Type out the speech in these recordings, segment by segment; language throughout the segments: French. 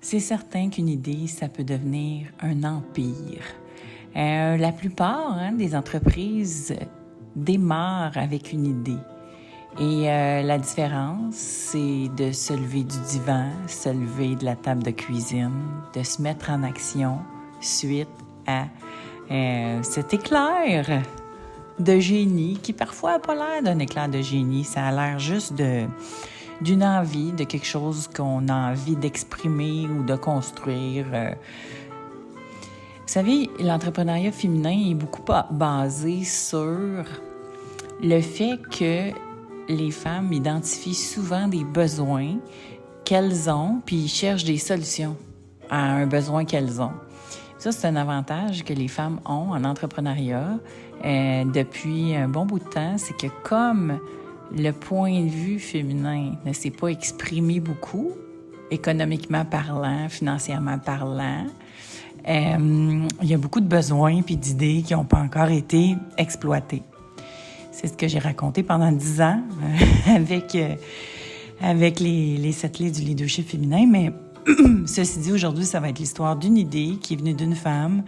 C'est certain qu'une idée, ça peut devenir un empire. La plupart des entreprises démarrent avec une idée. Et la différence, c'est de se lever du divan, se lever de la table de cuisine, de se mettre en action suite à cet éclair de génie qui parfois n'a pas l'air d'un éclair de génie. Ça a l'air juste d'une envie, de quelque chose qu'on a envie d'exprimer ou de construire. Vous savez, l'entrepreneuriat féminin est beaucoup basé sur le fait que les femmes identifient souvent des besoins qu'elles ont, puis ils cherchent des solutions à un besoin qu'elles ont. Ça, c'est un avantage que les femmes ont en entrepreneuriat depuis un bon bout de temps. C'est que comme le point de vue féminin ne s'est pas exprimé beaucoup, économiquement parlant, financièrement parlant, il y a beaucoup de besoins puis d'idées qui n'ont pas encore été exploitées. C'est ce que j'ai raconté pendant 10 ans avec les 7 clés du leadership féminin. Mais ceci dit, aujourd'hui, ça va être l'histoire d'une idée qui est venue d'une femme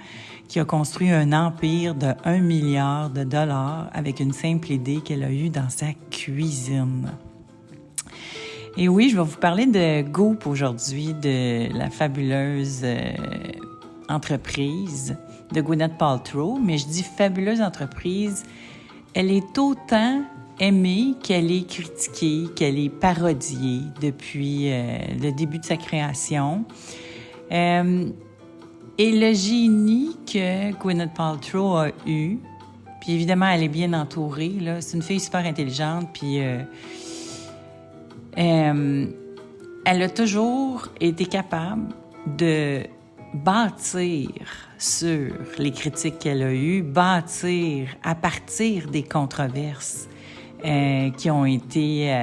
qui a construit un empire de 1 milliard de dollars avec une simple idée qu'elle a eue dans sa cuisine. Et oui, je vais vous parler de Goop aujourd'hui, de la fabuleuse entreprise de Gwyneth Paltrow. Mais je dis fabuleuse entreprise, elle est autant aimée qu'elle est critiquée, qu'elle est parodiée depuis le début de sa création. Et le génie que Gwyneth Paltrow a eu, puis évidemment, elle est bien entourée, là. C'est une fille super intelligente, puis elle a toujours été capable de bâtir sur les critiques qu'elle a eues, bâtir à partir des controverses qui ont été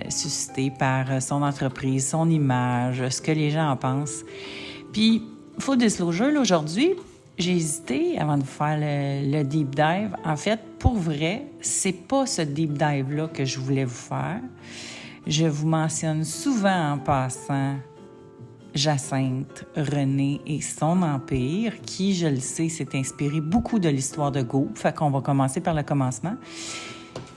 suscitées par son entreprise, son image, ce que les gens en pensent. Puis, full disclosure, là, aujourd'hui, j'ai hésité avant de vous faire le deep dive. En fait, pour vrai, c'est pas ce deep dive-là que je voulais vous faire. Je vous mentionne souvent en passant Jacinthe René et son empire, qui, je le sais, s'est inspiré beaucoup de l'histoire de Goop. Fait qu'on va commencer par le commencement.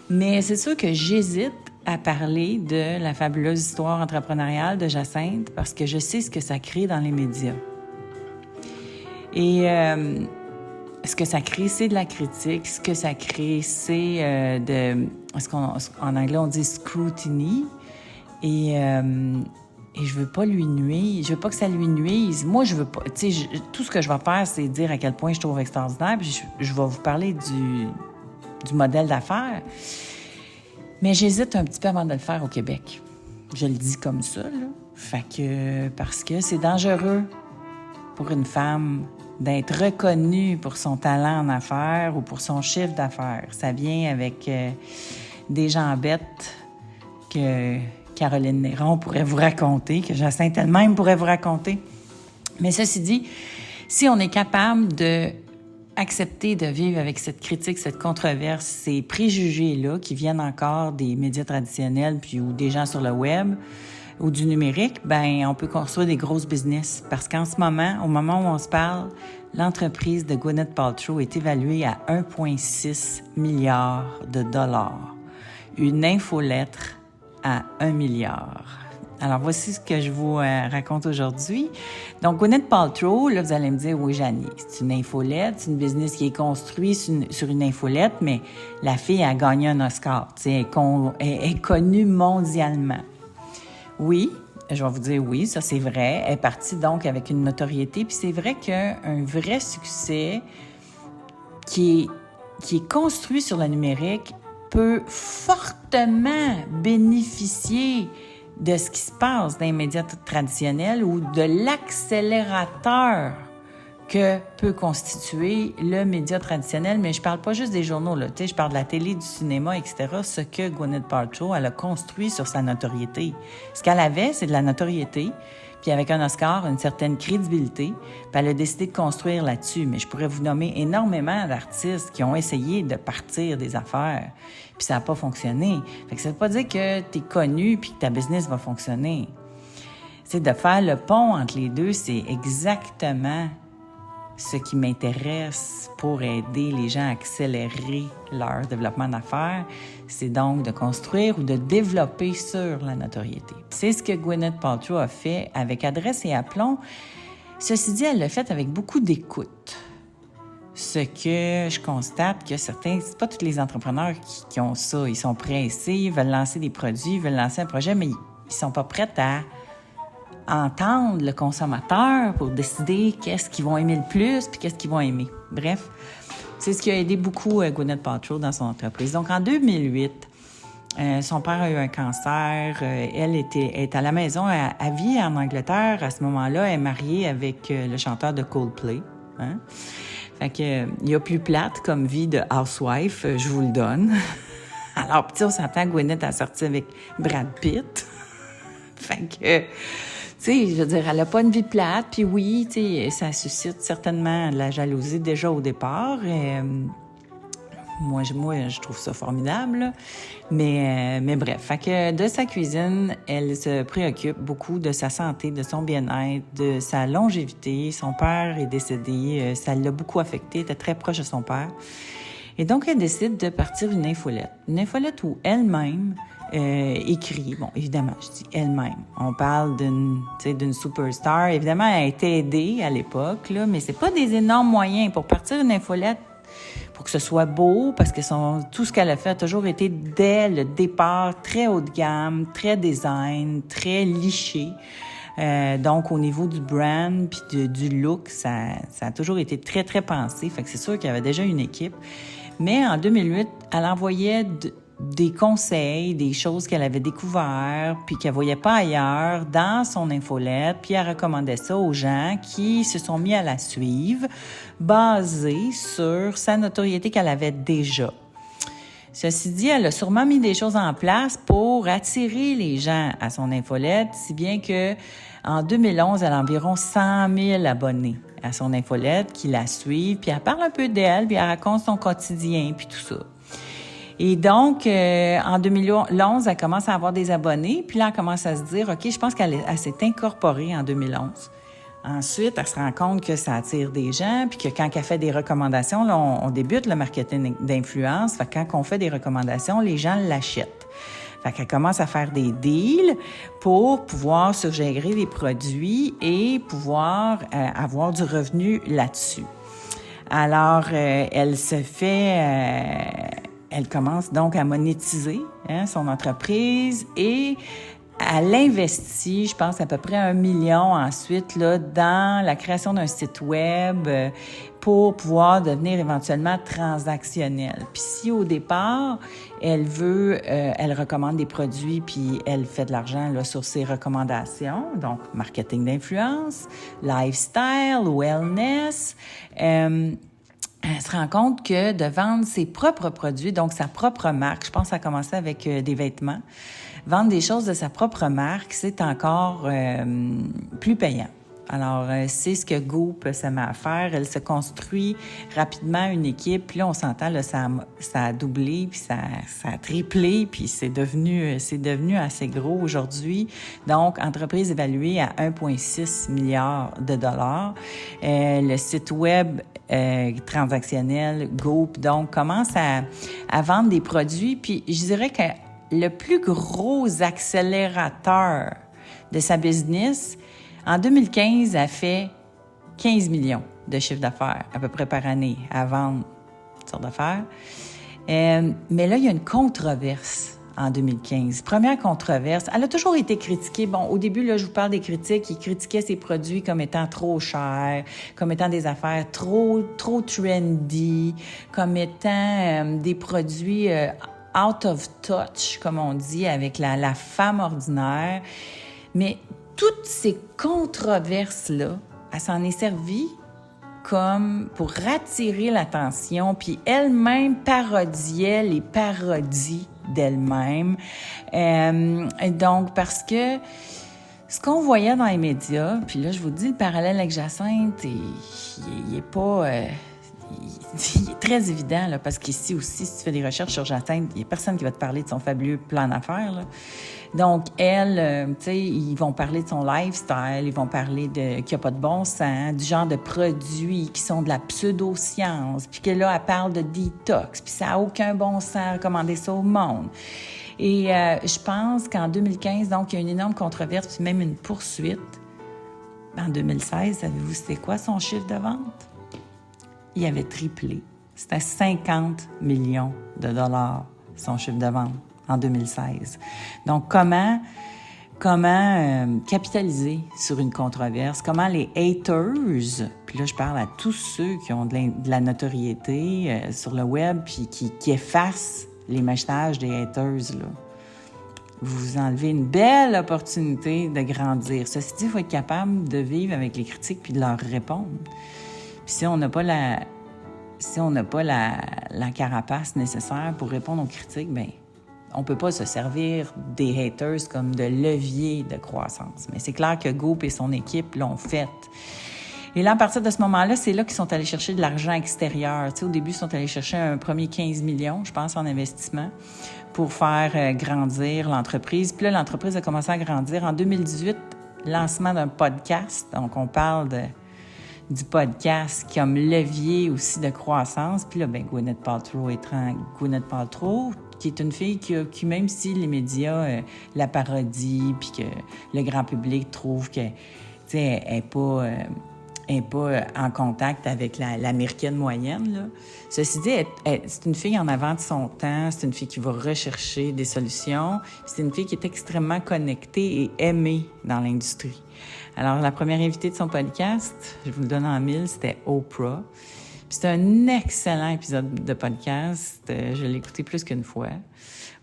Mais c'est sûr que j'hésite à parler de la fabuleuse histoire entrepreneuriale de Jacinthe parce que je sais ce que ça crée dans les médias. Et ce que ça crée, c'est de la critique. Ce que ça crée, c'est en anglais, on dit scrutiny. Et je veux pas lui nuire. Je veux pas que ça lui nuise. Moi, je veux pas. Tu sais, tout ce que je vais faire, c'est dire à quel point je trouve extraordinaire. Puis je vais vous parler du modèle d'affaires. Mais j'hésite un petit peu avant de le faire au Québec. Je le dis comme ça, là. Fait que, parce que c'est dangereux pour une femme d'être reconnue pour son talent en affaires ou pour son chiffre d'affaires. Ça vient avec des gens bêtes que Caroline Néron pourrait vous raconter, que Jacinthe elle-même pourrait vous raconter. Mais ceci dit, si on est capable de accepter de vivre avec cette critique, cette controverse, ces préjugés-là qui viennent encore des médias traditionnels puis ou des gens sur le web ou du numérique, ben on peut construire des grosses business. Parce qu'en ce moment, au moment où on se parle, l'entreprise de Gwyneth Paltrow est évaluée à 1,6 milliard de dollars. Une infolettre à 1 milliard. Alors, voici ce que je vous raconte aujourd'hui. Donc, Gwyneth Paltrow, là, vous allez me dire, oui, Janie, c'est une infolette, c'est une business qui est construite sur une infolette, mais la fille a gagné un Oscar, tu sais, elle est connue mondialement. Oui, je vais vous dire oui, ça c'est vrai. Elle est partie donc avec une notoriété, puis c'est vrai qu'un vrai succès qui est construit sur le numérique peut fortement bénéficier de ce qui se passe dans les médias traditionnels ou de l'accélérateur que peut constituer le média traditionnel. Mais je parle pas juste des journaux, là. Tu sais, je parle de la télé, du cinéma, etc. Ce que Gwyneth Paltrow, elle a construit sur sa notoriété. Ce qu'elle avait, c'est de la notoriété, puis avec un Oscar, une certaine crédibilité, puis elle a décidé de construire là-dessus. Mais je pourrais vous nommer énormément d'artistes qui ont essayé de partir des affaires, puis ça n'a pas fonctionné. Fait que ça veut pas dire que tu es connu puis que ta business va fonctionner. C'est de faire le pont entre les deux, c'est exactement ce qui m'intéresse pour aider les gens à accélérer leur développement d'affaires. C'est donc de construire ou de développer sur la notoriété. C'est ce que Gwyneth Paltrow a fait avec Adresse et Aplomb. Ceci dit, elle l'a fait avec beaucoup d'écoute. Ce que je constate que certains, c'est pas tous les entrepreneurs qui ont ça. Ils sont pressés, ils veulent lancer des produits, ils veulent lancer un projet, mais ils sont pas prêts à entendre le consommateur pour décider qu'est-ce qu'ils vont aimer le plus puis qu'est-ce qu'ils vont aimer. Bref, c'est ce qui a aidé beaucoup Gwyneth Paltrow dans son entreprise. Donc, en 2008, son père a eu un cancer. Elle est à la maison. Elle vit en Angleterre. À ce moment-là, elle est mariée avec le chanteur de Coldplay. Hein? Fait que, il y a plus plate comme vie de housewife, je vous le donne. Alors, petit, on s'entend, Gwyneth a sorti avec Brad Pitt. Fait que, tu sais, je veux dire, elle a pas une vie plate. Puis oui, tu sais, ça suscite certainement de la jalousie déjà au départ. Moi, je trouve ça formidable, là. Mais bref, fait que de sa cuisine, elle se préoccupe beaucoup de sa santé, de son bien-être, de sa longévité. Son père est décédé, ça l'a beaucoup affecté, elle était très proche de son père. Et donc, elle décide de partir une infolette. Une infolette où elle-même écrit. Bon, évidemment, je dis elle-même. On parle d'une superstar. Évidemment, elle a été aidée à l'époque, là, mais c'est pas des énormes moyens. Pour partir une infolette, pour que ce soit beau, parce que tout ce qu'elle a fait a toujours été, dès le départ, très haut de gamme, très design, très liché. Donc, au niveau du brand puis du look, ça a toujours été très, très pensé. Fait que c'est sûr qu'il y avait déjà une équipe. Mais en 2008, elle envoyait des conseils, des choses qu'elle avait découvertes puis qu'elle voyait pas ailleurs dans son infolette, puis elle recommandait ça aux gens qui se sont mis à la suivre, basée sur sa notoriété qu'elle avait déjà. Ceci dit, elle a sûrement mis des choses en place pour attirer les gens à son infolette, si bien que en 2011, elle a environ 100 000 abonnés à son infolette qui la suivent, puis elle parle un peu d'elle, puis elle raconte son quotidien, puis tout ça. Et donc, en 2011, elle commence à avoir des abonnés. Puis là, elle commence à se dire, OK, je pense qu'elle s'est incorporée en 2011. Ensuite, elle se rend compte que ça attire des gens, puis que quand elle fait des recommandations, là, on débute le marketing d'influence. Fait que quand on fait des recommandations, les gens l'achètent. Fait qu'elle commence à faire des deals pour pouvoir suggérer des produits et pouvoir avoir du revenu là-dessus. Alors, elle commence donc à monétiser son entreprise et elle investit, je pense, à peu près 1 million ensuite là, dans la création d'un site web pour pouvoir devenir éventuellement transactionnelle. Puis si au départ, elle recommande des produits puis elle fait de l'argent là, sur ses recommandations, donc marketing d'influence, lifestyle, wellness, elle se rend compte que de vendre ses propres produits, donc sa propre marque, je pense que ça a commencé avec des vêtements, vendre des choses de sa propre marque, c'est encore plus payant. Alors, c'est ce que Goop se met à faire. Elle se construit rapidement une équipe. Puis là, on s'entend, là, ça a doublé, puis ça a triplé, puis c'est devenu assez gros aujourd'hui. Donc, entreprise évaluée à 1,6 milliard de dollars. Le site web transactionnel Goop, donc, commence à vendre des produits. Puis, je dirais que le plus gros accélérateur de sa business, en 2015, elle fait 15 millions de chiffre d'affaires à peu près par année à vendre toutes sortes d'affaires. Mais là, il y a une controverse en 2015. Première controverse, elle a toujours été critiquée. Bon, au début, là, je vous parle des critiques. Ils critiquaient ses produits comme étant trop chers, comme étant des affaires trop trendy, comme étant des produits out of touch, comme on dit, avec la femme ordinaire. Mais toutes ces controverses-là, elle s'en est servie comme pour attirer l'attention, puis elle-même parodiait les parodies d'elle-même. Donc, parce que ce qu'on voyait dans les médias, puis là, je vous dis, le parallèle avec Jacinthe, il est pas... il est très évident, là, parce qu'ici aussi, si tu fais des recherches sur Jacinthe, il n'y a personne qui va te parler de son fabuleux plan d'affaires, là. Donc, elle, tu sais, ils vont parler de son lifestyle, ils vont parler de qu'il n'y a pas de bon sens, du genre de produits qui sont de la pseudo-science, puis que là, elle parle de détox, puis ça n'a aucun bon sens à recommander ça au monde. Et je pense qu'en 2015, donc, il y a une énorme controverse, puis même une poursuite. En 2016, savez-vous c'était quoi son chiffre de vente? Il avait triplé. C'était 50 millions de dollars, son chiffre de vente, en 2016. Donc, comment capitaliser sur une controverse? Comment les haters, puis là, je parle à tous ceux qui ont de la notoriété sur le web, puis qui effacent les messages des haters, là. Vous enlevez une belle opportunité de grandir. Ceci dit, il faut être capable de vivre avec les critiques puis de leur répondre. Puis si on n'a pas la carapace nécessaire pour répondre aux critiques, bien, on peut pas se servir des haters comme de levier de croissance. Mais c'est clair que Goop et son équipe l'ont fait. Et là, à partir de ce moment-là, c'est là qu'ils sont allés chercher de l'argent extérieur. Tu sais, au début, ils sont allés chercher un premier 15 millions, je pense, en investissement pour faire grandir l'entreprise. Puis là, l'entreprise a commencé à grandir. En 2018, lancement d'un podcast. Donc, on parle du podcast comme levier aussi de croissance. Puis là, Gwyneth Paltrow, qui est une fille qui même si les médias la parodient, puis que le grand public trouve que, tu sais, elle n'est pas en contact avec l'américaine moyenne, là. Ceci dit, c'est une fille en avant de son temps, c'est une fille qui va rechercher des solutions, c'est une fille qui est extrêmement connectée et aimée dans l'industrie. Alors, la première invitée de son podcast, je vous le donne en mille, c'était Oprah. Puis c'est un excellent épisode de podcast, je l'ai écouté plus qu'une fois,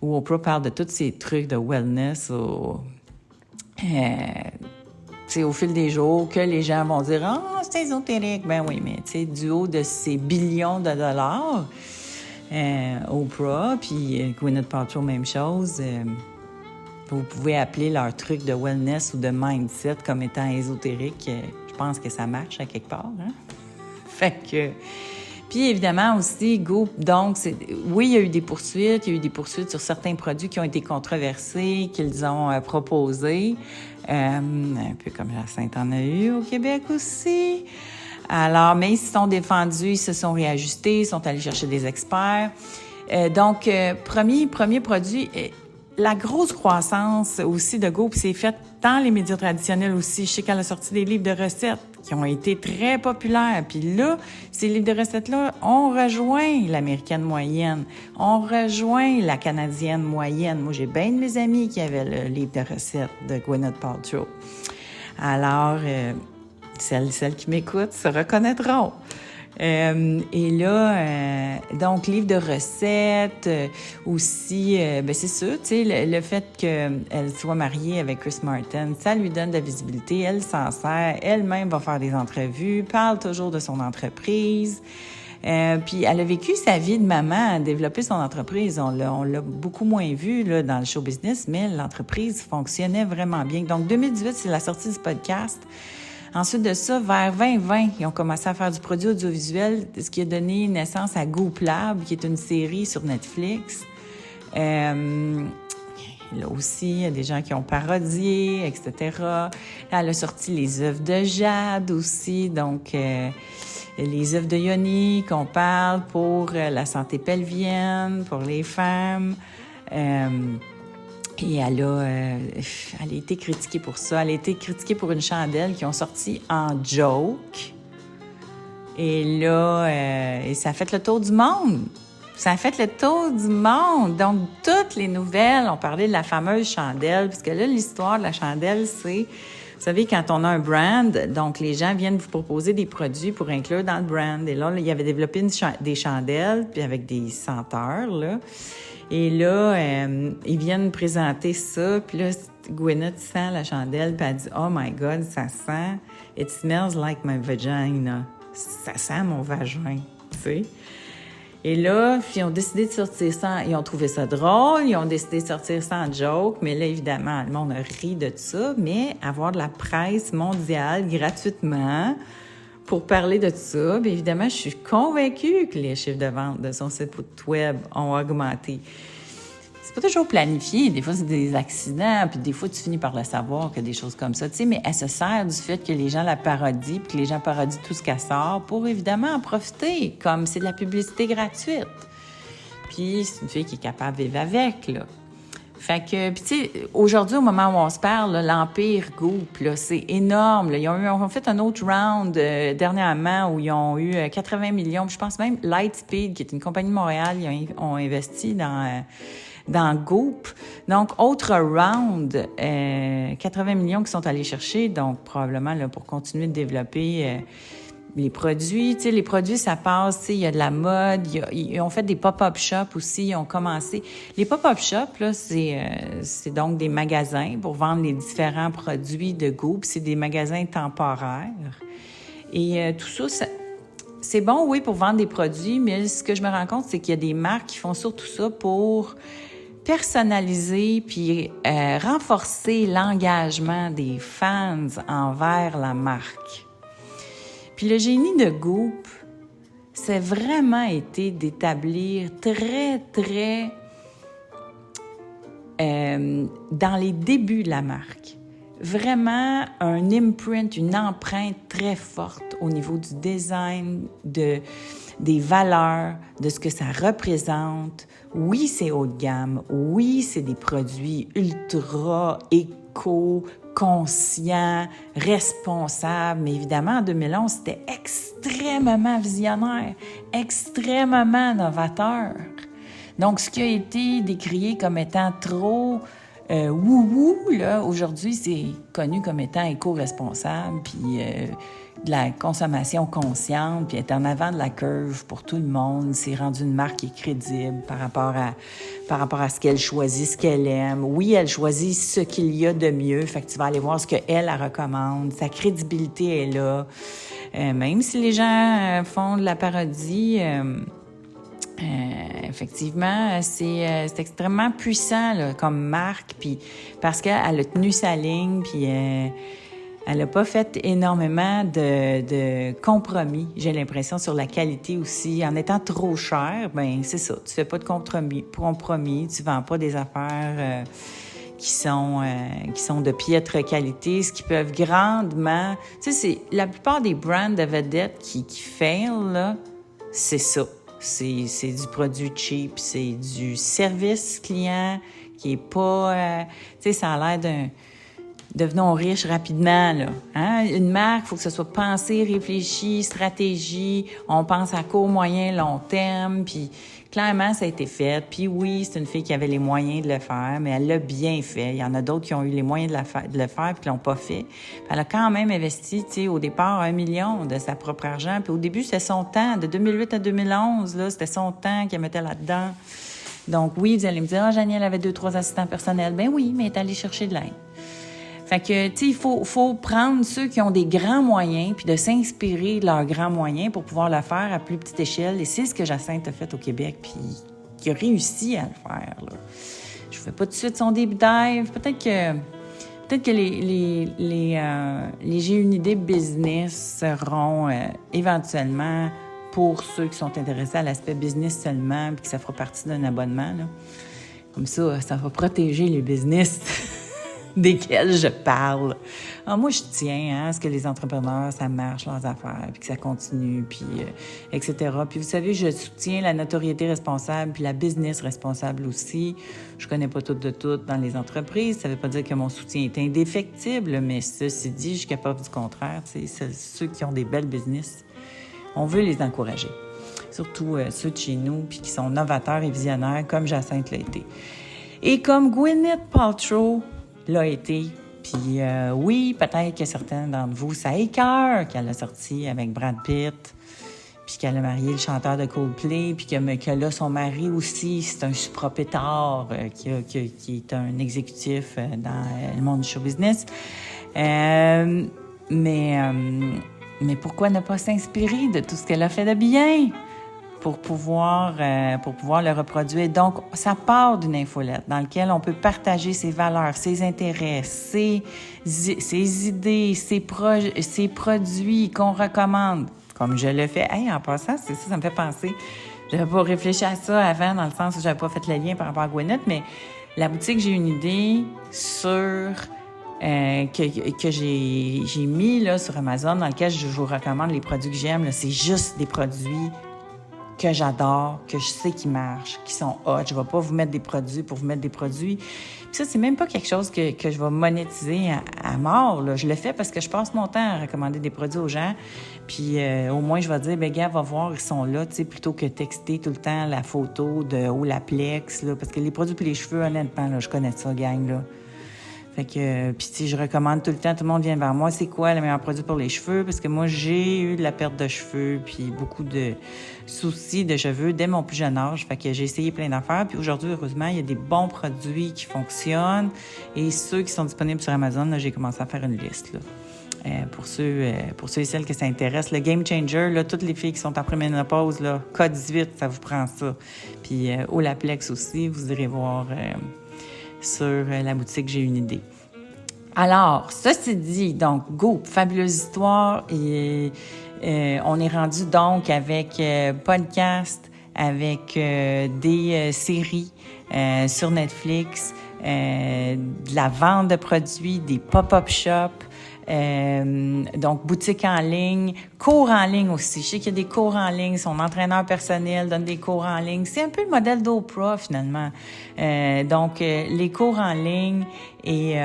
où Oprah parle de tous ces trucs de wellness au fil des jours, que les gens vont dire « Ah, oh, c'est ésotérique ». Ben oui, mais tu sais, du haut de ces billions de dollars, Oprah, puis Gwyneth Paltrow, même chose, vous pouvez appeler leur truc de wellness ou de mindset comme étant ésotérique. Je pense que ça marche à quelque part, hein? Fait que... Puis évidemment aussi, Goop, donc, oui, il y a eu des poursuites. Il y a eu des poursuites sur certains produits qui ont été controversés, qu'ils ont proposés. Un peu comme Jacinthe en a eu au Québec aussi. Alors, mais ils se sont défendus, ils se sont réajustés, ils sont allés chercher des experts. Donc, premier produit... La grosse croissance aussi de Goop s'est faite dans les médias traditionnels aussi. Je sais qu'elle a sorti des livres de recettes qui ont été très populaires. Puis là, ces livres de recettes-là ont rejoint l'américaine moyenne, ont rejoint la canadienne moyenne. Moi, j'ai bien de mes amis qui avaient le livre de recettes de Gwyneth Paltrow. Alors, celles qui m'écoutent se reconnaîtront. Et là, donc, livre de recettes, aussi, c'est sûr, tu sais, le fait qu'elle soit mariée avec Chris Martin, ça lui donne de la visibilité, elle s'en sert, elle-même va faire des entrevues, parle toujours de son entreprise. Puis elle a vécu sa vie de maman, a développé son entreprise. On l'a beaucoup moins vu là, dans le show business, mais l'entreprise fonctionnait vraiment bien. Donc, 2018, c'est la sortie du podcast. Ensuite de ça, vers 2020, ils ont commencé à faire du produit audiovisuel, ce qui a donné naissance à Goop Lab, qui est une série sur Netflix. Là aussi, il y a des gens qui ont parodié, etc. Là, elle a sorti les œuvres de Jade aussi, donc les œuvres de Yoni qu'on parle pour la santé pelvienne, pour les femmes. Et elle a été critiquée pour ça. Elle a été critiquée pour une chandelle qu'ils ont sortie en joke. Et là, et ça a fait le tour du monde. Ça a fait le tour du monde. Donc, toutes les nouvelles ont parlé de la fameuse chandelle. Parce que là, l'histoire de la chandelle, c'est... Vous savez, quand on a un brand, donc les gens viennent vous proposer des produits pour inclure dans le brand. Et là il avait développé des chandelles, puis avec des senteurs, là. Et là, ils viennent présenter ça, puis là, Gwyneth sent la chandelle, puis elle dit « Oh my God, ça sent... It smells like my vagina. » Ça sent mon vagin, tu sais. Et là, puis ils ont décidé de sortir ça, ils ont trouvé ça drôle, ils ont décidé de sortir ça en joke, mais là, évidemment, le monde a ri de ça, mais avoir de la presse mondiale gratuitement pour parler de ça, bien évidemment, je suis convaincue que les chiffres de vente de son site web ont augmenté. c'est pas toujours planifié. Des fois, c'est des accidents, puis des fois, tu finis par le savoir que des choses comme ça, tu sais, mais elle se sert du fait que les gens la parodient, puis que les gens parodient tout ce qu'elle sort pour, évidemment, en profiter, comme c'est de la publicité gratuite. Puis c'est une fille qui est capable de vivre avec, là. Fait que, puis tu sais, aujourd'hui, au moment où on se parle, là, l'Empire Goop, là, c'est énorme. Là. Ils ont fait un autre round dernièrement où ils ont eu 80 millions. Puis je pense même Lightspeed, qui est une compagnie de Montréal, ils ont investi dans Goop. Donc, autre round, 80 millions qui sont allés chercher, donc probablement là, pour continuer de développer les produits. Tu sais, les produits, ça passe, tu sais, il y a de la mode, ils ont fait des pop-up shops aussi, ils ont commencé. Les pop-up shops, là, c'est donc des magasins pour vendre les différents produits de Goop. C'est des magasins temporaires. Et tout ça, c'est bon, oui, pour vendre des produits, mais ce que je me rends compte, c'est qu'il y a des marques qui font surtout ça pour personnaliser puis renforcer l'engagement des fans envers la marque. Puis le génie de Goop, c'est vraiment été d'établir très, très dans les débuts de la marque, vraiment un imprint, une empreinte très forte au niveau du design, des valeurs, de ce que ça représente. Oui, c'est haut de gamme. Oui, c'est des produits ultra conscient, responsable. Mais évidemment, en 2011, c'était extrêmement visionnaire, extrêmement novateur. Donc, ce qui a été décrié comme étant trop wou-wou, là, aujourd'hui, c'est connu comme étant éco-responsable, puis de la consommation consciente, puis être en avant de la curve pour tout le monde. C'est rendu une marque qui est crédible par rapport à ce qu'elle choisit, ce qu'elle aime. Oui, elle choisit ce qu'il y a de mieux, fait que tu vas aller voir ce qu'elle, elle recommande. Sa crédibilité est là. Même si les gens font de la parodie, effectivement, c'est extrêmement puissant là, comme marque, puis parce qu'elle a tenu sa ligne, puis elle n'a pas fait énormément de compromis, j'ai l'impression, sur la qualité aussi. En étant trop cher, ben c'est ça, tu fais pas de compromis, tu vends pas des affaires qui sont de piètre qualité, ce qui peuvent grandement... Tu sais, c'est la plupart des brands de vedettes qui fail, là, c'est ça. C'est du produit cheap, c'est du service client qui est pas... tu sais, ça a l'air devenons riches rapidement, là. Hein? Une marque, il faut que ce soit pensé, réfléchi, stratégie. On pense à court, moyen, long terme. Puis clairement, ça a été fait. Puis oui, c'est une fille qui avait les moyens de le faire, mais elle l'a bien fait. Il y en a d'autres qui ont eu les moyens de le faire puis qui l'ont pas fait. Puis elle a quand même investi, tu sais, au départ, 1 million de sa propre argent. Puis au début, c'était son temps. De 2008 à 2011, là, c'était son temps qu'elle mettait là-dedans. Donc oui, vous allez me dire, Janie, elle avait 2-3 assistants personnels. Ben oui, mais elle est allée chercher de l'aide. Fait que, tu sais, il faut prendre ceux qui ont des grands moyens puis de s'inspirer de leurs grands moyens pour pouvoir le faire à plus petite échelle. Et c'est ce que Jacinthe a fait au Québec puis qui a réussi à le faire, là. Je ne fais pas tout de suite son deep dive. Peut-être que les J'ai une idée business seront éventuellement pour ceux qui sont intéressés à l'aspect business seulement puis que ça fera partie d'un abonnement, là. Comme ça va protéger les business desquels je parle. Alors moi, je tiens à ce que les entrepreneurs, ça marche, leurs affaires, puis que ça continue, puis etc. Puis vous savez, je soutiens la notoriété responsable, puis la business responsable aussi. Je connais pas tout de tout dans les entreprises. Ça veut pas dire que mon soutien est indéfectible, mais ceci dit, je suis capable du contraire. Tu sais, ceux qui ont des belles business, on veut les encourager. Surtout ceux de chez nous, puis qui sont novateurs et visionnaires, comme Jacinthe l'a été. Et comme Gwyneth Paltrow l'a été. Puis oui, peut-être que certains d'entre vous, ça écœure qu'elle a sorti avec Brad Pitt, puis qu'elle a marié le chanteur de Coldplay, puis que là, son mari aussi, c'est un supropétard qui est un exécutif dans le monde du show business. Mais pourquoi ne pas s'inspirer de tout ce qu'elle a fait de bien pour pouvoir le reproduire? Donc, ça part d'une infolette dans laquelle on peut partager ses valeurs, ses intérêts, ses idées, ses produits qu'on recommande, comme je le fais. Hey, en passant, c'est ça me fait penser. j'avais pas réfléchi à ça avant, dans le sens où j'avais pas fait le lien par rapport à Gwyneth, mais la boutique, j'ai une idée sur que j'ai mis là, sur Amazon, dans lequel je vous recommande les produits que j'aime. Là, c'est juste des produits que j'adore, que je sais qui marchent, qui sont hot. Je vais pas vous mettre des produits pour vous mettre des produits. Puis ça, c'est même pas quelque chose que je vais monétiser à mort. Là. Je le fais parce que je passe mon temps à recommander des produits aux gens. Puis au moins, je vais dire, ben gars, va voir, ils sont là, tu sais, plutôt que texter tout le temps la photo de Olaplex, là, parce que les produits pour les cheveux, honnêtement, là, je connais ça, gang, là. Fait que, puis tu sais, je recommande tout le temps, tout le monde vient vers moi, c'est quoi le meilleur produit pour les cheveux? Parce que moi, j'ai eu de la perte de cheveux, puis beaucoup de soucis de cheveux dès mon plus jeune âge. Fait que j'ai essayé plein d'affaires, puis aujourd'hui, heureusement, il y a des bons produits qui fonctionnent. Et ceux qui sont disponibles sur Amazon, là, j'ai commencé à faire une liste, là. Pour ceux et celles que ça intéresse. Le Game Changer, là, toutes les filles qui sont après ménopause, là, K18, ça vous prend ça. Puis Olaplex aussi, vous irez voir sur la boutique J'ai une idée. Alors, ceci dit, donc, Goop, fabuleuse histoire. Et on est rendu donc avec podcast, avec des séries sur Netflix, de la vente de produits, des pop-up shops. Donc, boutique en ligne, cours en ligne aussi. Je sais qu'il y a des cours en ligne. Son entraîneur personnel donne des cours en ligne. C'est un peu le modèle d'Oprah, finalement. Donc, les cours en ligne et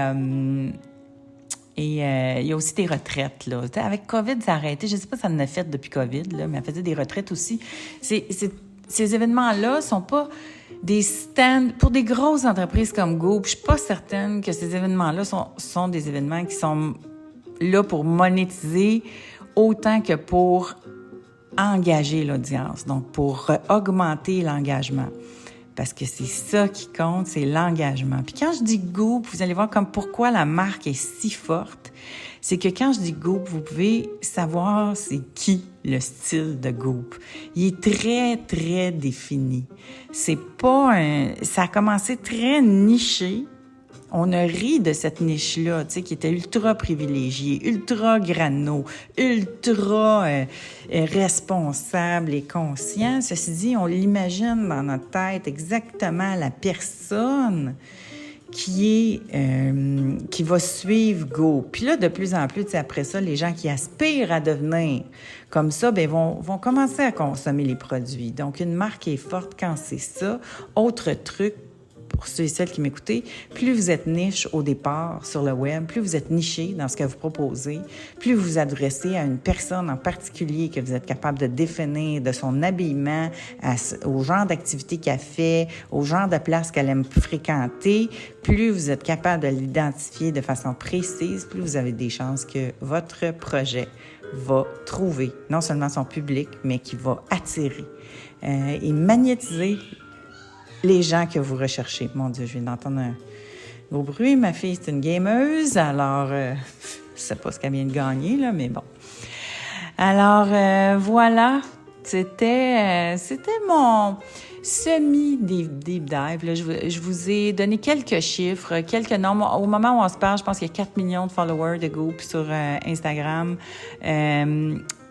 il y a aussi des retraites, là. Avec COVID, ça a arrêté. Je sais pas si ça en a fait depuis COVID, là, mais elle faisait des retraites aussi. Ces événements-là sont pas des stands pour des grosses entreprises comme Goop. Je suis pas certaine que ces événements-là sont des événements qui sont là pour monétiser autant que pour engager l'audience, donc pour augmenter l'engagement. Parce que c'est ça qui compte, c'est l'engagement. Puis quand je dis Goop, vous allez voir comme pourquoi la marque est si forte. C'est que quand je dis Goop, vous pouvez savoir c'est qui le style de Goop. Il est très, très défini. C'est pas ça a commencé très niché. On a ri de cette niche-là, tu sais, qui était ultra privilégiée, ultra grano, ultra responsable et conscient. Ceci dit, on l'imagine dans notre tête exactement la personne qui va suivre Go. Puis là, de plus en plus, tu sais, après ça, les gens qui aspirent à devenir comme ça, ben vont commencer à consommer les produits. Donc, une marque est forte quand c'est ça. Autre truc, pour ceux et celles qui m'écoutez, plus vous êtes niche au départ sur le web, plus vous êtes niché dans ce que vous proposez, plus vous vous adressez à une personne en particulier que vous êtes capable de définir, de son habillement, au genre d'activité qu'elle fait, au genre de place qu'elle aime fréquenter, plus vous êtes capable de l'identifier de façon précise, plus vous avez des chances que votre projet va trouver non seulement son public, mais qui va attirer et magnétiser les gens que vous recherchez. Mon Dieu, je viens d'entendre un gros bruit. Ma fille, c'est une gameuse, alors je sais pas ce qu'elle vient de gagner, là, mais bon. Alors, voilà, c'était mon semi-deep dive. Là, je vous ai donné quelques chiffres, quelques nombres. Au moment où on se parle, je pense qu'il y a 4 millions de followers de Goop sur Instagram.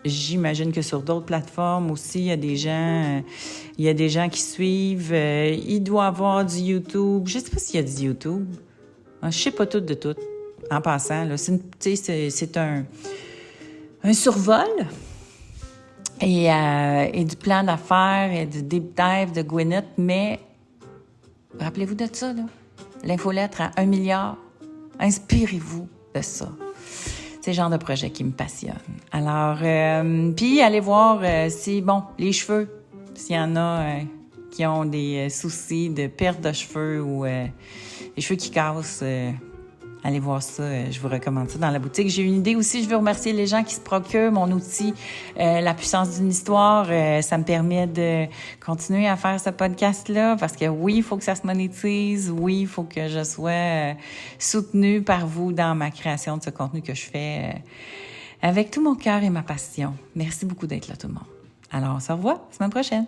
J'imagine que sur d'autres plateformes aussi, il y a des gens qui suivent. Il doit y avoir du YouTube. Je sais pas s'il y a du YouTube. Je sais pas tout de tout. En passant, là, c'est un survol et du plan d'affaires et du deep dive de Gwyneth. Mais rappelez-vous de ça, là. L'infolettre à 1 milliard. Inspirez-vous de ça. C'est le genre de projet qui me passionne. Alors, puis allez voir si, les cheveux, s'il y en a qui ont des soucis de perte de cheveux ou des cheveux qui cassent, allez voir ça. Je vous recommande ça dans la boutique. J'ai une idée aussi. Je veux remercier les gens qui se procurent mon outil, La puissance d'une histoire. Ça me permet de continuer à faire ce podcast-là parce que oui, il faut que ça se monétise. Oui, il faut que je sois soutenue par vous dans ma création de ce contenu que je fais avec tout mon cœur et ma passion. Merci beaucoup d'être là, tout le monde. Alors, on se revoit la semaine prochaine.